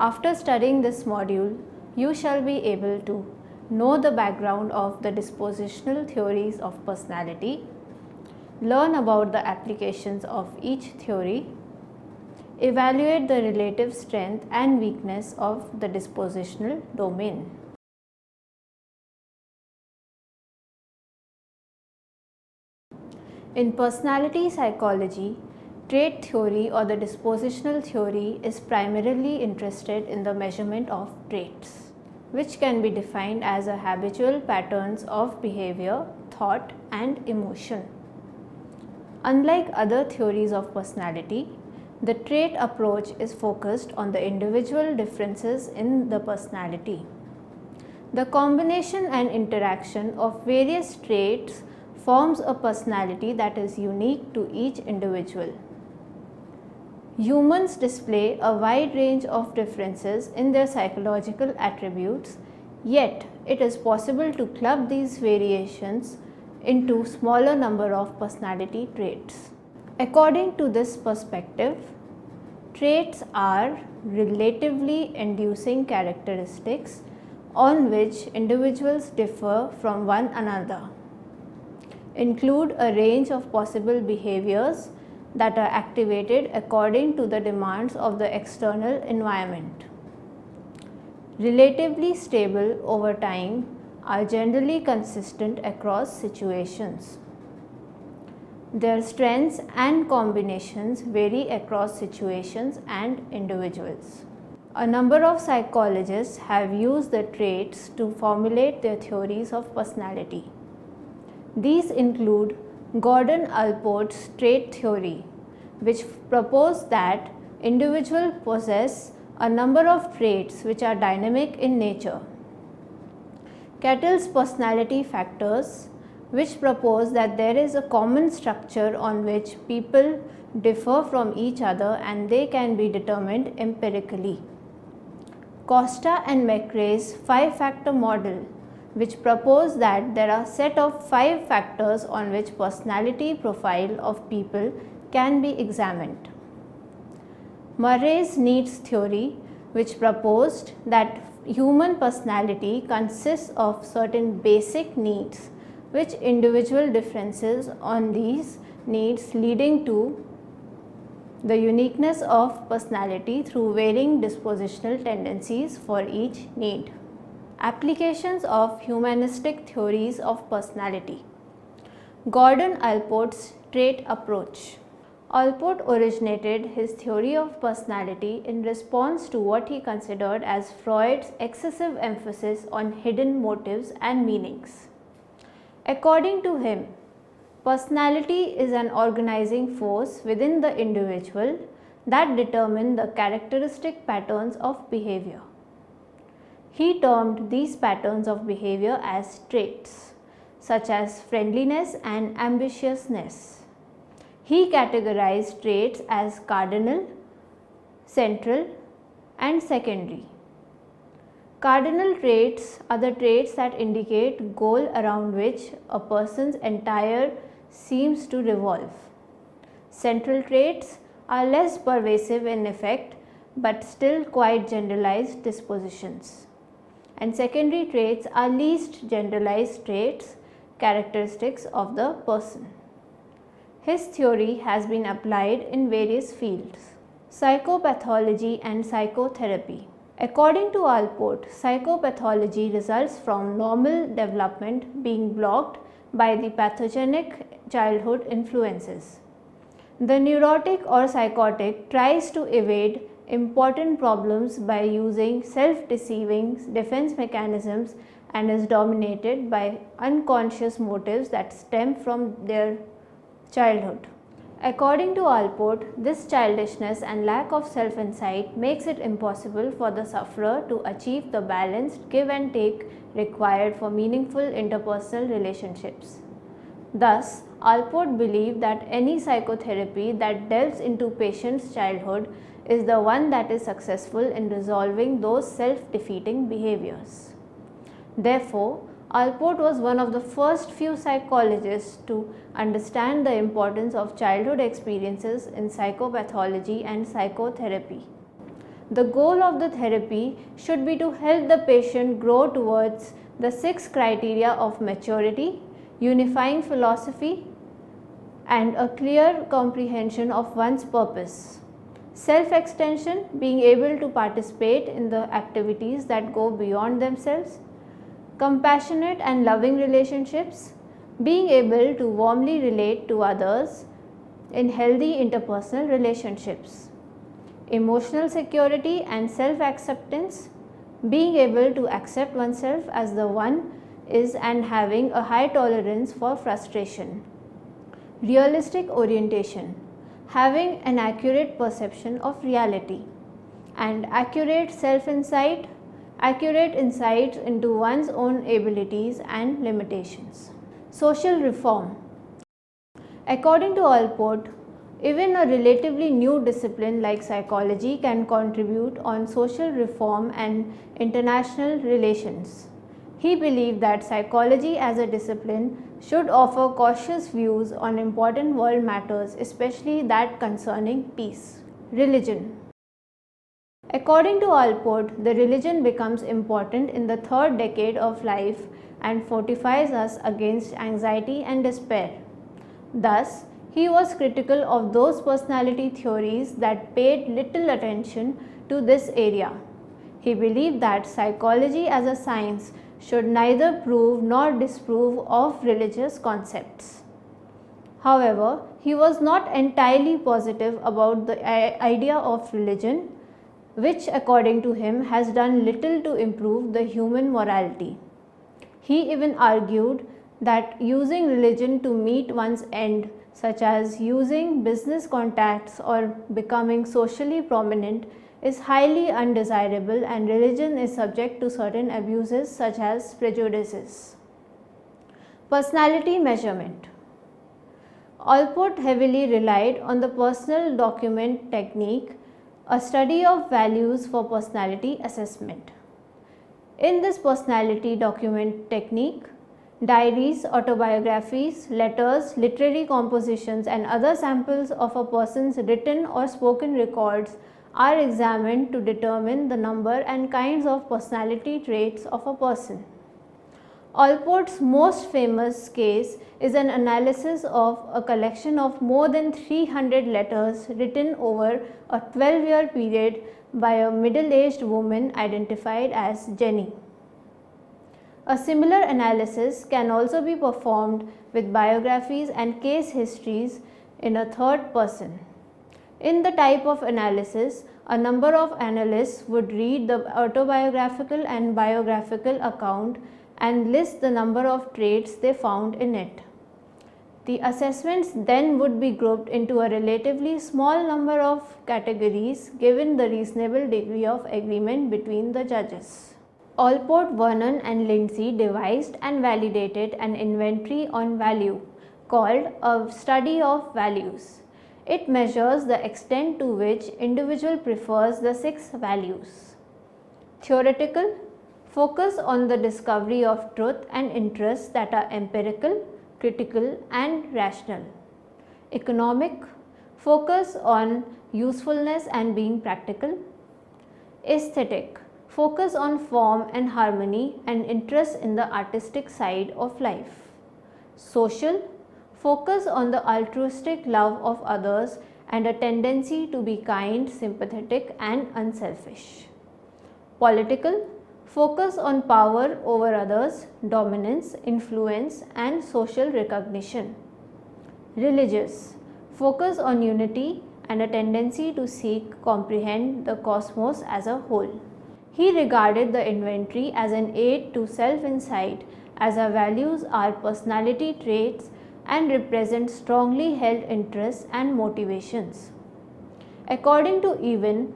After studying this module, you shall be able to know the background of the dispositional theories of personality, learn about the applications of each theory, evaluate the relative strength and weakness of the dispositional domain. In personality psychology, trait theory or the dispositional theory is primarily interested in the measurement of traits, which can be defined as a habitual patterns of behavior, thought and emotion. Unlike other theories of personality, the trait approach is focused on the individual differences in the personality. The combination and interaction of various traits forms a personality that is unique to each individual. Humans display a wide range of differences in their psychological attributes, yet it is possible to club these variations into smaller number of personality traits. According to this perspective, traits are relatively inducing characteristics on which individuals differ from one another, include a range of possible behaviors that are activated according to the demands of the external environment. Relatively stable over time, are generally consistent across situations. Their strengths and combinations vary across situations and individuals. A number of psychologists have used the traits to formulate their theories of personality. These include Gordon Allport's trait theory, which proposed that individuals possess a number of traits which are dynamic in nature. Cattell's personality factors, which propose that there is a common structure on which people differ from each other and they can be determined empirically. Costa and McRae's 5-factor model, which propose that there are a set of 5 factors on which personality profile of people can be examined. Murray's needs theory, which proposed that human personality consists of certain basic needs, which individual differences on these needs leading to the uniqueness of personality through varying dispositional tendencies for each need. Applications of humanistic theories of personality. Gordon Allport's trait approach. Allport originated his theory of personality in response to what he considered as Freud's excessive emphasis on hidden motives and meanings. According to him, personality is an organizing force within the individual that determine the characteristic patterns of behavior. He termed these patterns of behavior as traits, such as friendliness and ambitiousness. He categorized traits as cardinal, central, and secondary. Cardinal traits are the traits that indicate goal around which a person's entire seems to revolve. Central traits are less pervasive in effect but still quite generalized dispositions. And secondary traits are least generalized traits, characteristics of the person. His theory has been applied in various fields. Psychopathology and psychotherapy. According to Allport, psychopathology results from normal development being blocked by the pathogenic childhood influences. The neurotic or psychotic tries to evade important problems by using self-deceiving defense mechanisms and is dominated by unconscious motives that stem from their childhood. According to Allport, this childishness and lack of self-insight makes it impossible for the sufferer to achieve the balanced give and take required for meaningful interpersonal relationships. Thus, Allport believed that any psychotherapy that delves into patient's childhood is the one that is successful in resolving those self-defeating behaviors. Therefore, Allport was one of the first few psychologists to understand the importance of childhood experiences in psychopathology and psychotherapy. The goal of the therapy should be to help the patient grow towards the 6 criteria of maturity, unifying philosophy, and a clear comprehension of one's purpose. Self-extension, being able to participate in the activities that go beyond themselves. Compassionate and loving relationships, being able to warmly relate to others in healthy interpersonal relationships. Emotional security and self-acceptance, being able to accept oneself as the one is and having a high tolerance for frustration. Realistic orientation, having an accurate perception of reality. And accurate self-insight, accurate insights into one's own abilities and limitations. Social reform. According to Allport, even a relatively new discipline like psychology can contribute on social reform and international relations. He believed that psychology as a discipline should offer cautious views on important world matters, especially that concerning peace. Religion. According to Allport, the religion becomes important in the 3rd decade of life and fortifies us against anxiety and despair. Thus, he was critical of those personality theories that paid little attention to this area. He believed that psychology as a science should neither prove nor disprove of religious concepts. However, he was not entirely positive about the idea of religion, which according to him has done little to improve the human morality. He even argued that using religion to meet one's end, such as using business contacts or becoming socially prominent, is highly undesirable, and religion is subject to certain abuses such as prejudices. Personality measurement. Allport heavily relied on the personal document technique, a study of values for personality assessment. In this personality document technique, diaries, autobiographies, letters, literary compositions, and other samples of a person's written or spoken records are examined to determine the number and kinds of personality traits of a person. Allport's most famous case is an analysis of a collection of more than 300 letters written over a 12-year period by a middle-aged woman identified as Jenny. A similar analysis can also be performed with biographies and case histories in a third person. In the type of analysis, a number of analysts would read the autobiographical and biographical account and list the number of traits they found in it. The assessments then would be grouped into a relatively small number of categories given the reasonable degree of agreement between the judges. Allport, Vernon and Lindsay devised and validated an inventory on value called a study of values. It measures the extent to which individual prefers the 6 values. Theoretical, focus on the discovery of truth and interests that are empirical, critical and rational. Economic, focus on usefulness and being practical. Aesthetic, focus on form and harmony and interest in the artistic side of life. Social, focus on the altruistic love of others and a tendency to be kind, sympathetic and unselfish. Political, focus on power over others, dominance, influence and social recognition. Religious, focus on unity and a tendency to comprehend the cosmos as a whole. He regarded the inventory as an aid to self-insight, as our values are personality traits and represent strongly held interests and motivations. According to even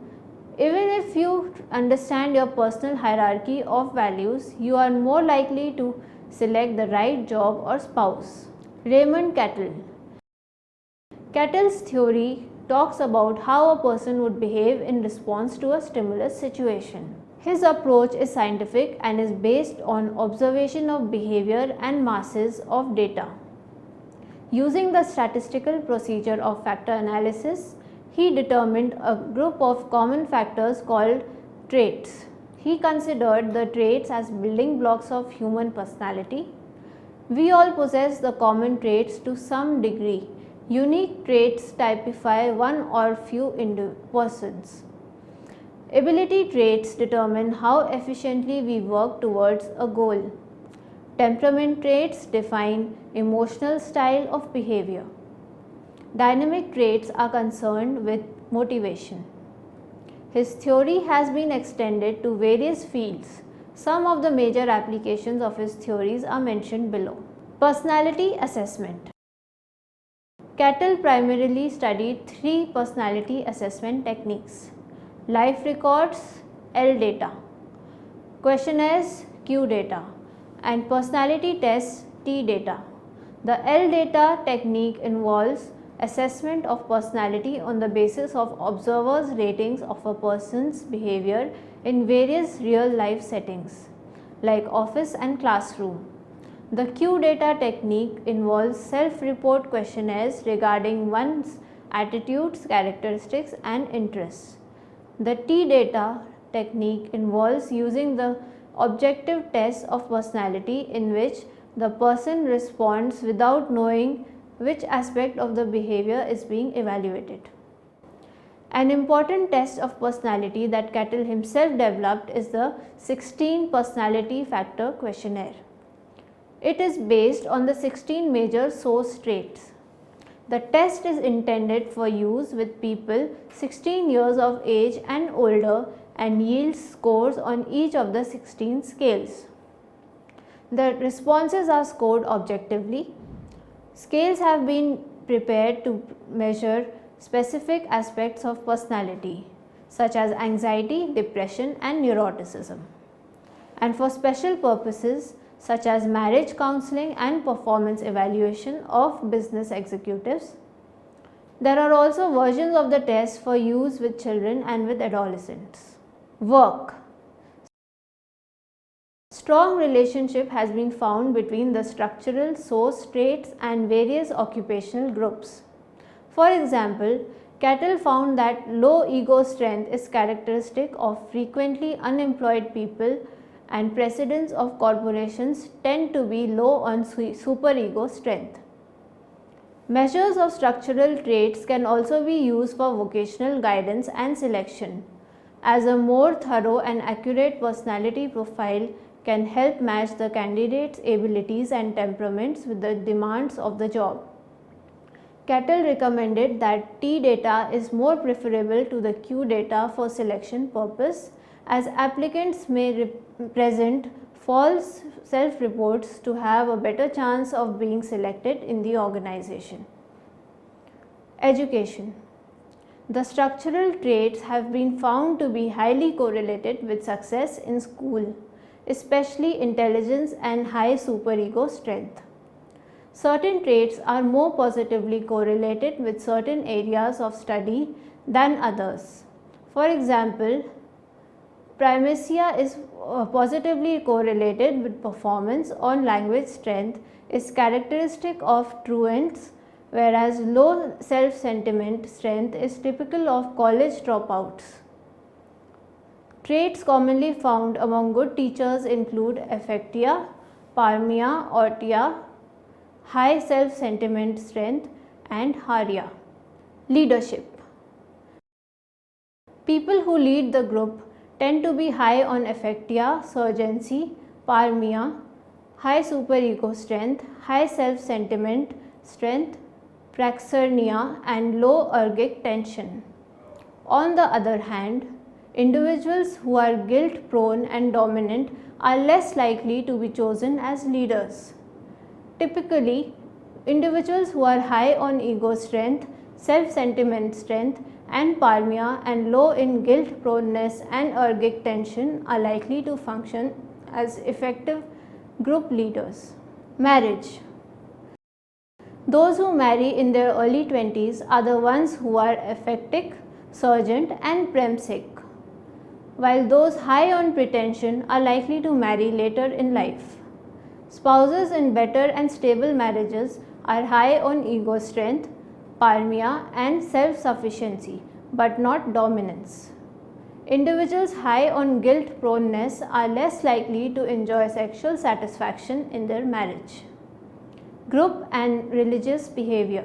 if you understand your personal hierarchy of values, you are more likely to select the right job or spouse. Raymond Cattell. Cattell's theory talks about how a person would behave in response to a stimulus situation. His approach is scientific and is based on observation of behavior and masses of data. Using the statistical procedure of factor analysis, he determined a group of common factors called traits. He considered the traits as building blocks of human personality. We all possess the common traits to some degree. Unique traits typify one or few persons. Ability traits determine how efficiently we work towards a goal. Temperament traits define emotional style of behavior. Dynamic traits are concerned with motivation. His theory has been extended to various fields. Some of the major applications of his theories are mentioned below. Personality assessment. Cattell primarily studied three personality assessment techniques: life records, L data, questionnaires, Q data, and personality tests, T data. The L data technique involves assessment of personality on the basis of observers' ratings of a person's behavior in various real-life settings like office and classroom. The Q data technique involves self-report questionnaires regarding one's attitudes, characteristics, and interests. The T data technique involves using the objective test of personality in which the person responds without knowing which aspect of the behavior is being evaluated. An important test of personality that Cattell himself developed is the 16 personality factor questionnaire. It is based on the 16 major source traits. The test is intended for use with people 16 years of age and older and yields scores on each of the 16 scales. The responses are scored objectively. Scales have been prepared to measure specific aspects of personality such as anxiety, depression, and neuroticism, and for special purposes such as marriage counseling and performance evaluation of business executives. There are also versions of the test for use with children and with adolescents. Work. Strong relationship has been found between the structural source traits and various occupational groups. For example, Cattell found that low ego strength is characteristic of frequently unemployed people, and presidents of corporations tend to be low on superego strength. Measures of structural traits can also be used for vocational guidance and selection, as a more thorough and accurate personality profile can help match the candidate's abilities and temperaments with the demands of the job. Cattell recommended that T data is more preferable to the Q data for selection purpose, as applicants may present false self-reports to have a better chance of being selected in the organization. Education. The structural traits have been found to be highly correlated with success in school, especially intelligence and high superego strength. Certain traits are more positively correlated with certain areas of study than others. For example, primacia is positively correlated with performance on language strength, is characteristic of truants, whereas low self-sentiment strength is typical of college dropouts. Traits commonly found among good teachers include affectia, parmia, ortia, high self-sentiment strength, and haria. Leadership. People who lead the group tend to be high on affectia, surgency, parmia, high superego strength, high self-sentiment strength, praxernia, and low ergic tension. On the other hand, individuals who are guilt prone and dominant are less likely to be chosen as leaders. Typically, individuals who are high on ego strength, self-sentiment strength, and parmia and low in guilt proneness and ergic tension are likely to function as effective group leaders. Marriage. Those who marry in their early 20s are the ones who are affectic, surgent, and premsic, while those high on pretension are likely to marry later in life. Spouses in better and stable marriages are high on ego strength, parmia, and self-sufficiency, but not dominance. Individuals high on guilt proneness are less likely to enjoy sexual satisfaction in their marriage. Group and religious behavior.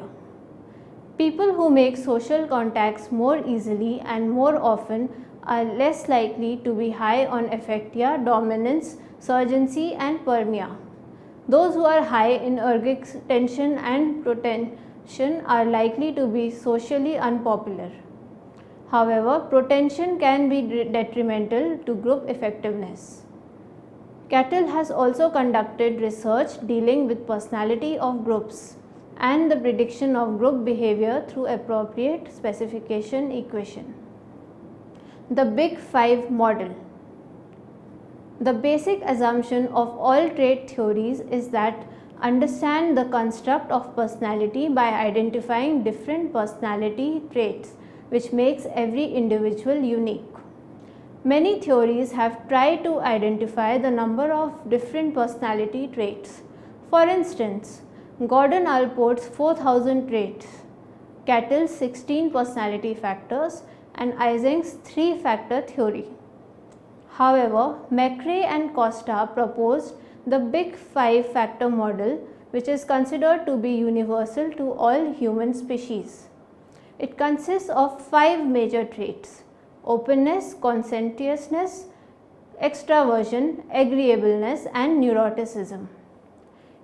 People who make social contacts more easily and more often are less likely to be high on affectia, dominance, surgency, and permia. Those who are high in ergic tension and protension are likely to be socially unpopular. However, protension can be detrimental to group effectiveness. Cattell has also conducted research dealing with personality of groups and the prediction of group behavior through appropriate specification equation. The Big Five model. The basic assumption of all trait theories is that understand the construct of personality by identifying different personality traits, which makes every individual unique. Many theories have tried to identify the number of different personality traits. For instance, Gordon Allport's 4000 traits, Cattell's 16 personality factors, and Eysenck's 3-factor theory. However, McRae and Costa proposed the Big Five-factor model, which is considered to be universal to all human species. It consists of 5 major traits: openness, conscientiousness, extraversion, agreeableness, and neuroticism.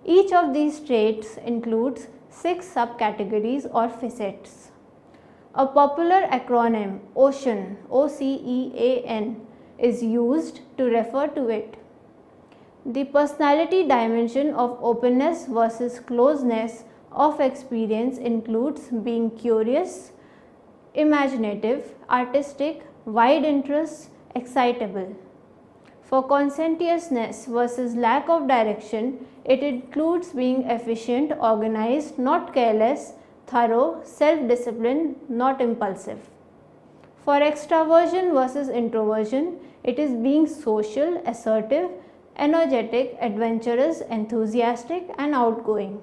Each of these traits includes 6 subcategories or facets. A popular acronym, OCEAN, OCEAN, is used to refer to it. The personality dimension of openness versus closeness of experience includes being curious, imaginative, artistic, wide interests, excitable. For conscientiousness versus lack of direction, it includes being efficient, organized, not careless, thorough, self-disciplined, not impulsive. For extraversion versus introversion, it is being social, assertive, energetic, adventurous, enthusiastic, and outgoing.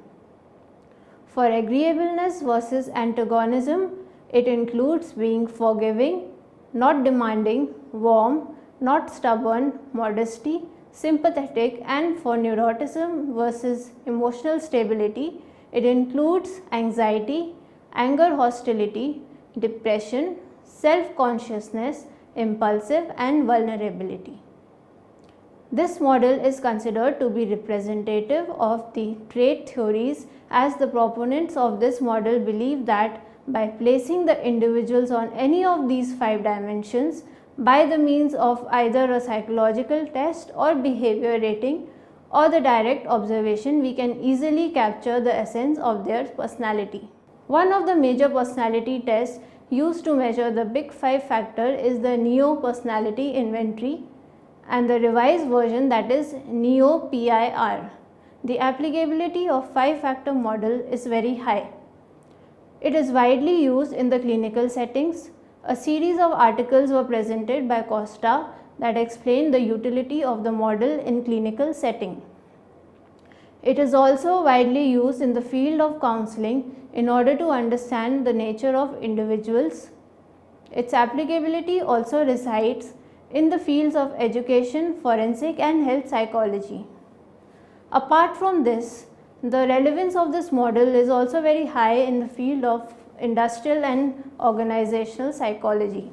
For agreeableness versus antagonism, it includes being forgiving, not demanding, warm, not stubborn, modesty, sympathetic. And for neuroticism versus emotional stability, it includes anxiety, anger, hostility, depression, self-consciousness, impulsive, and vulnerability. This model is considered to be representative of the trait theories, as the proponents of this model believe that by placing the individuals on any of these 5 dimensions by the means of either a psychological test or behavior rating or the direct observation, we can easily capture the essence of their personality. One of the major personality tests used to measure the Big Five factor is the Neo Personality Inventory, and the revised version, that is Neo PIR. The applicability of 5-factor model is very high. It is widely used in the clinical settings. A series of articles were presented by Costa that explain the utility of the model in clinical setting. It is also widely used in the field of counseling in order to understand the nature of individuals. Its applicability also resides in the fields of education, forensic, and health psychology. Apart from this, the relevance of this model is also very high in the field of industrial and organizational psychology.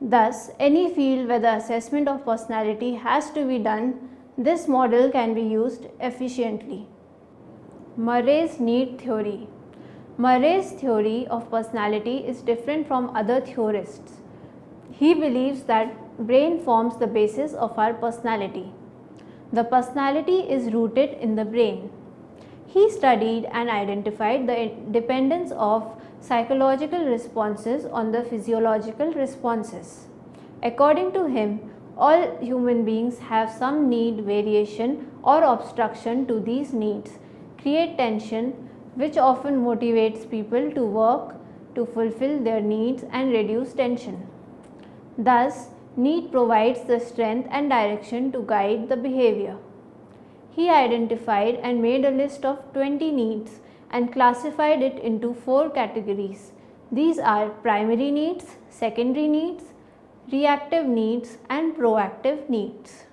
Thus, any field where the assessment of personality has to be done, this model can be used efficiently. Murray's need theory. Murray's theory of personality is different from other theorists. He believes that brain forms the basis of our personality. The personality is rooted in the brain. He studied and identified the dependence of psychological responses on the physiological responses. According to him, all human beings have some need variation or obstruction to these needs, create tension, which often motivates people to work to fulfill their needs and reduce tension. Thus, need provides the strength and direction to guide the behavior. He identified and made a list of 20 needs and classified it into 4 categories. These are primary needs, secondary needs, reactive needs, and proactive needs.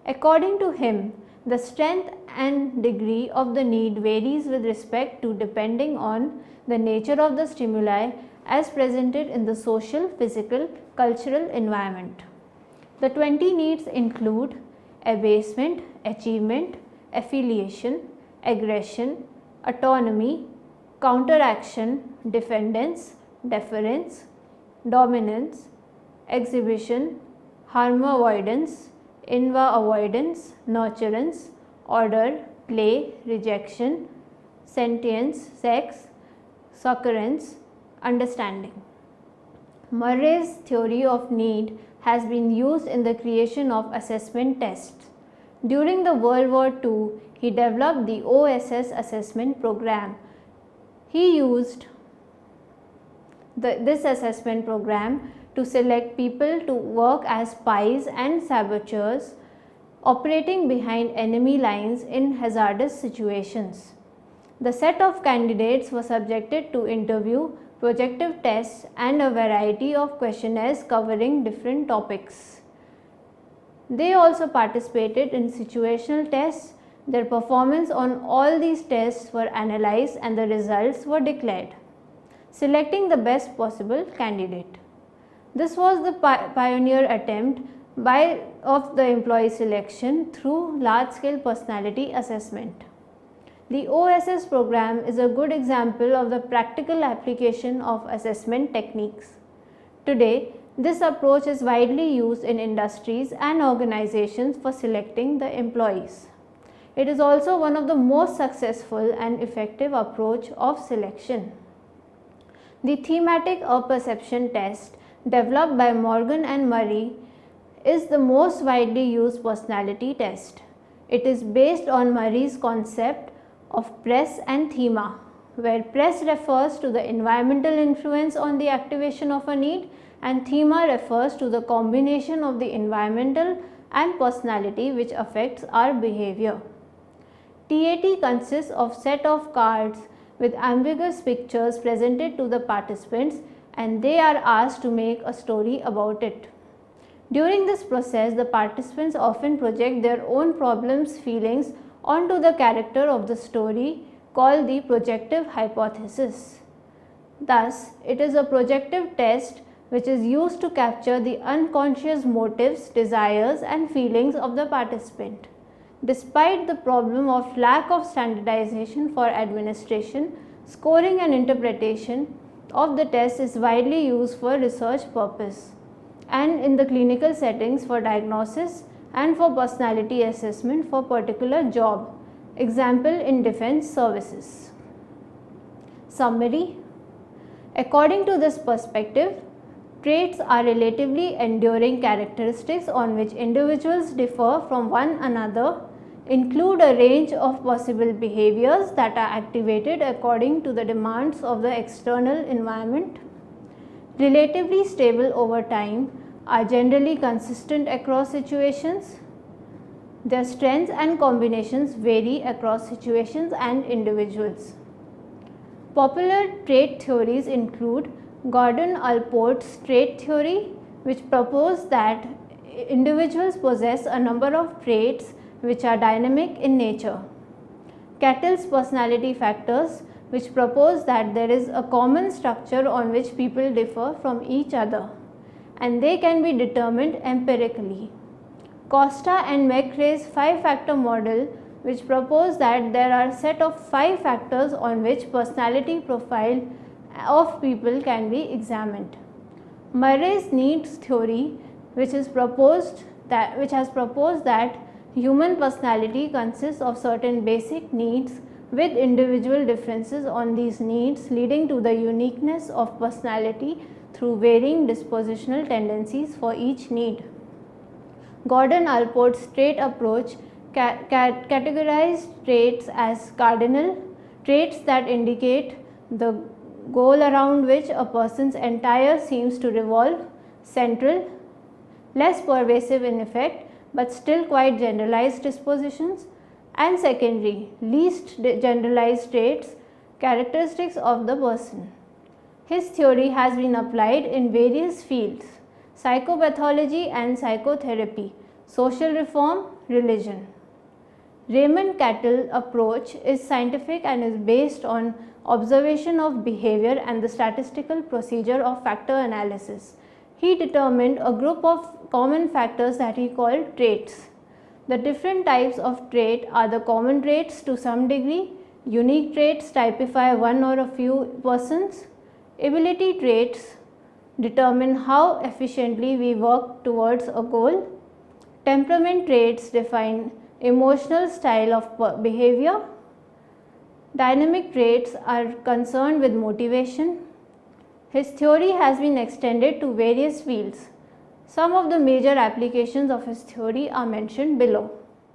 According to him, the strength and degree of the need varies with respect to depending on the nature of the stimuli as presented in the social, physical, cultural environment. The 20 needs include abasement, achievement, affiliation, aggression, autonomy, counteraction, defendance, deference, dominance, exhibition, harm avoidance, inva avoidance, nurturance, order, play, rejection, sentience, sex, succurrence, understanding. Murray's theory of need has been used in the creation of assessment tests. During the World War II, he developed the OSS assessment program. He used this assessment program to select people to work as spies and saboteurs operating behind enemy lines in hazardous situations. The set of candidates were subjected to interview, projective tests, and a variety of questionnaires covering different topics. They also participated in situational tests. Their performance on all these tests were analyzed and the results were declared, selecting the best possible candidate. This was the pioneer attempt of the employee selection through large-scale personality assessment. The OSS program is a good example of the practical application of assessment techniques. Today, this approach is widely used in industries and organizations for selecting the employees. It is also one of the most successful and effective approach of selection. The thematic apperception test developed by Morgan and Murray is the most widely used personality test. It is based on Murray's concept of press and thema, where press refers to the environmental influence on the activation of a need and thema refers to the combination of the environmental and personality which affects our behavior. TAT consists of set of cards with ambiguous pictures presented to the participants and they are asked to make a story about it. During this process, the participants often project their own problems, feelings onto the character of the story called the projective hypothesis. Thus, it is a projective test which is used to capture the unconscious motives, desires and feelings of the participant. Despite the problem of lack of standardization for administration, scoring and interpretation of the test is widely used for research purpose and in the clinical settings for diagnosis and for personality assessment for particular job, example in defense services. Summary: according to this perspective, traits are relatively enduring characteristics on which individuals differ from one another, include a range of possible behaviors that are activated according to the demands of the external environment, relatively stable over time, are generally consistent across situations. Their strengths and combinations vary across situations and individuals. Popular trait theories include Gordon Allport's trait theory, which proposed that individuals possess a number of traits which are dynamic in nature. Cattell's personality factors, which propose that there is a common structure on which people differ from each other and they can be determined empirically. Costa and McRae's 5-factor model, which propose that there are a set of 5 factors on which personality profile of people can be examined. Murray's needs theory, which has proposed that human personality consists of certain basic needs with individual differences on these needs, leading to the uniqueness of personality through varying dispositional tendencies for each need. Gordon Allport's trait approach categorized traits as cardinal, traits that indicate the goal around which a person's entire seems to revolve, central, less pervasive in effect but still quite generalized dispositions, and secondary, least generalized traits Characteristics of the person. His theory has been applied in various fields: psychopathology and psychotherapy, social reform, religion. Raymond Cattell's approach is scientific and is based on observation of behavior and the statistical procedure of factor analysis. He determined a group of common factors that he called traits. The different types of trait are the common traits to some degree, unique traits typify one or a few persons, ability traits determine how efficiently we work towards a goal, temperament traits define emotional style of behavior, dynamic traits are concerned with motivation. His theory has been extended to various fields. Some of the major applications of his theory are mentioned below.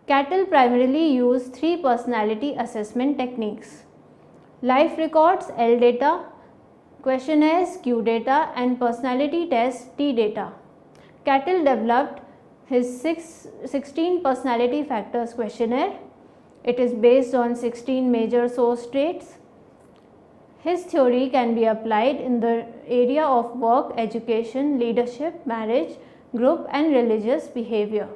Cattell primarily used three personality assessment techniques: life records L data, questionnaires Q data, and personality tests T data. Cattell developed his 16 personality factors questionnaire. It is based on 16 major source traits. His theory can be applied in the area of work, education, leadership, marriage, group and religious behavior.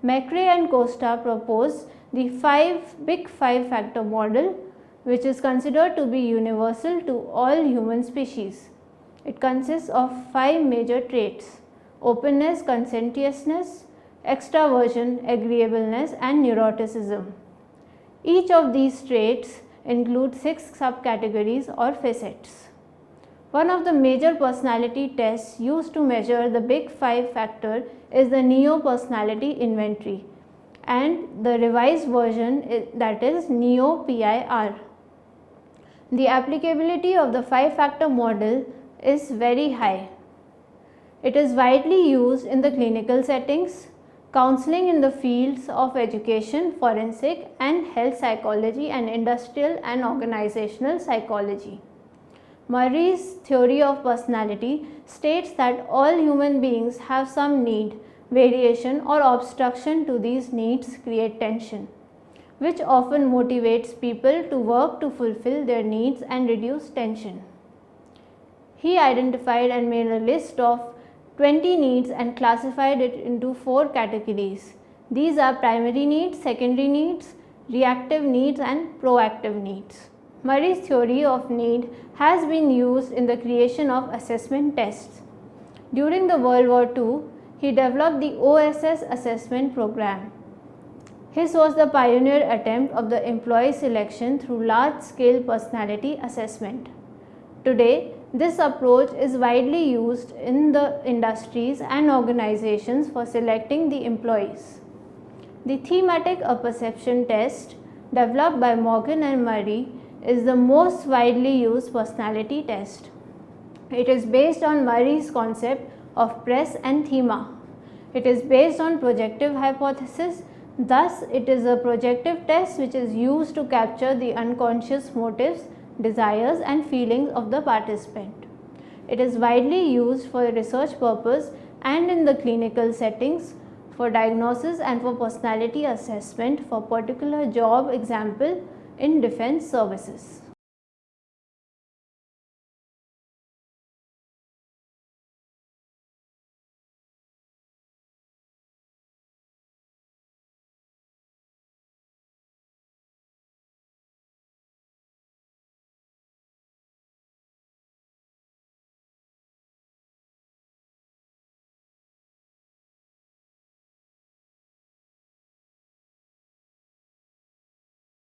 McRae and Costa proposed the big five factor model, which is considered to be universal to all human species. It consists of 5 major traits: openness, conscientiousness, extraversion, agreeableness and neuroticism. Each of these traits include 6 subcategories or facets. One of the major personality tests used to measure the big 5 factor is the Neo Personality Inventory, and the revised version that is Neo PIR. The applicability of the 5 factor model is very high. It is widely used in the clinical settings, counseling in the fields of education, forensic and health psychology, and industrial and organizational psychology. Murray's theory of personality states that all human beings have some need, variation or obstruction to these needs create tension, which often motivates people to work to fulfill their needs and reduce tension. He identified and made a list of 20 needs and classified it into 4 categories. These are primary needs, secondary needs, reactive needs and proactive needs. Murray's theory of need has been used in the creation of assessment tests. During the World War II, he developed the OSS assessment program. His was the pioneer attempt of the employee selection through large-scale personality assessment. Today, this approach is widely used in the industries and organizations for selecting the employees. The thematic apperception test, developed by Morgan and Murray, is the most widely used personality test. It is based on Murray's concept of press and thema. It is based on projective hypothesis. Thus, it is a projective test which is used to capture the unconscious motives, desires and feelings of the participant. It is widely used for research purpose and in the clinical settings for diagnosis and for personality assessment for particular job, example in defense services.